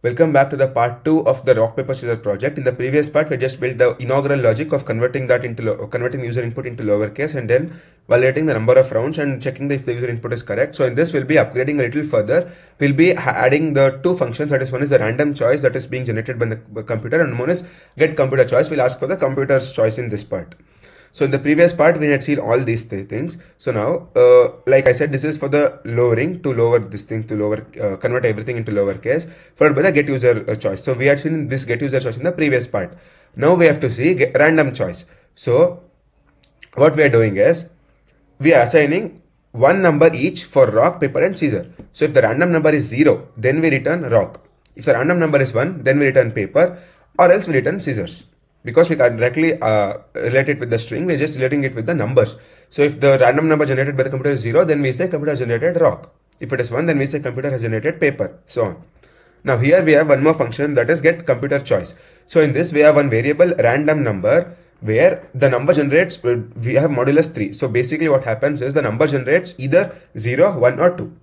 Welcome back to the part 2 of the rock paper scissors project. In the previous part, we just built the inaugural logic of converting that into converting user input into lowercase and then validating the number of rounds and checking if the user input is correct. So in this, we'll be upgrading a little further. We'll be adding the two functions. That is, one is the random choice that is being generated by the computer, and one is get computer choice. We'll ask for the computer's choice in this part. So in the previous part, we had seen all these things. So now, like I said, this is for the lowering, to lower this thing, to lower, convert everything into lowercase, followed by the get user choice. So we had seen this get user choice in the previous part. Now we have to see random choice. So what we are doing is, we are assigning one number each for rock, paper and scissors. So if the random number is 0, then we return rock. If the random number is 1, then we return paper, or else we return scissors. Because we can't directly relate it with the string, we're just relating it with the numbers. So if the random number generated by the computer is 0, then we say computer has generated rock. If it is 1, then we say computer has generated paper, so on. Now here we have one more function, that is get computer choice. So in this we have one variable random number where the number generates, we have modulus 3. So basically what happens is the number generates either 0, 1 or 2.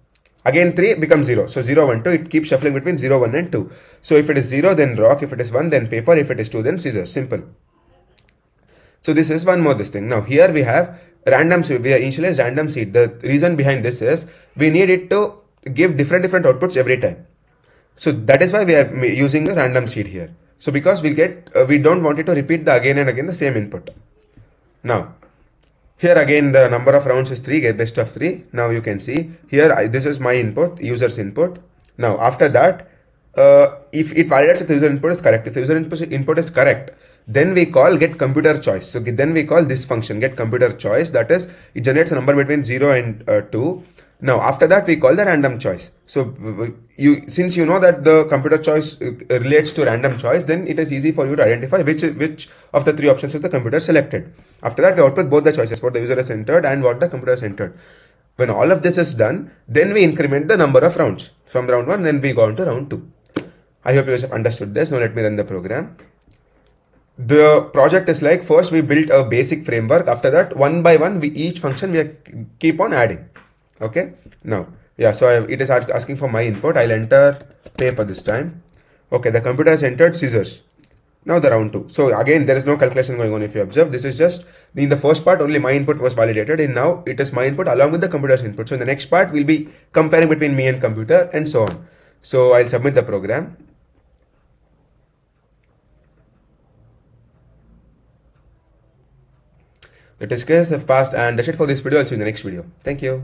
Again 3 becomes 0. So 0, 1, 2, it keeps shuffling between 0, 1 and 2. So if it is 0, then rock. If it is 1, then paper. If it is 2, then scissors. Simple. So this is one more this thing. Now here we have random seed. We are initialize random seed. The reason behind this is we need it to give different outputs every time. So that is why we are using the random seed here. So because we don't want it to repeat again and again the same input. Now, here again the number of rounds is 3, get best of 3. Now you can see here this is my input, user's input. Now after that, if it validates if the user input is correct. If the user input is correct, then we call get computer choice. So then we call this function get computer choice. That is, it generates a number between 0 and 2. Now after that we call the random choice. So since you know that the computer choice relates to random choice, then it is easy for you to identify which of the 3 options is the computer selected. After that we output both the choices, what the user has entered and what the computer has entered. When all of this is done, then we increment the number of rounds from round 1, then we go on to round 2. I hope you guys have understood this. Now let me run the program. The project is like, first we built a basic framework. After that, one by one, each function we keep on adding. Okay. Now, yeah, so it is asking for my input. I'll enter paper this time. Okay, the computer has entered scissors. Now the round 2. So again, there is no calculation going on if you observe. This is just, in the first part, only my input was validated. And now it is my input along with the computer's input. So in the next part, we'll be comparing between me and computer and so on. So I'll submit the program. The test cases have passed, and that's it for this video. I'll see you in the next video. Thank you.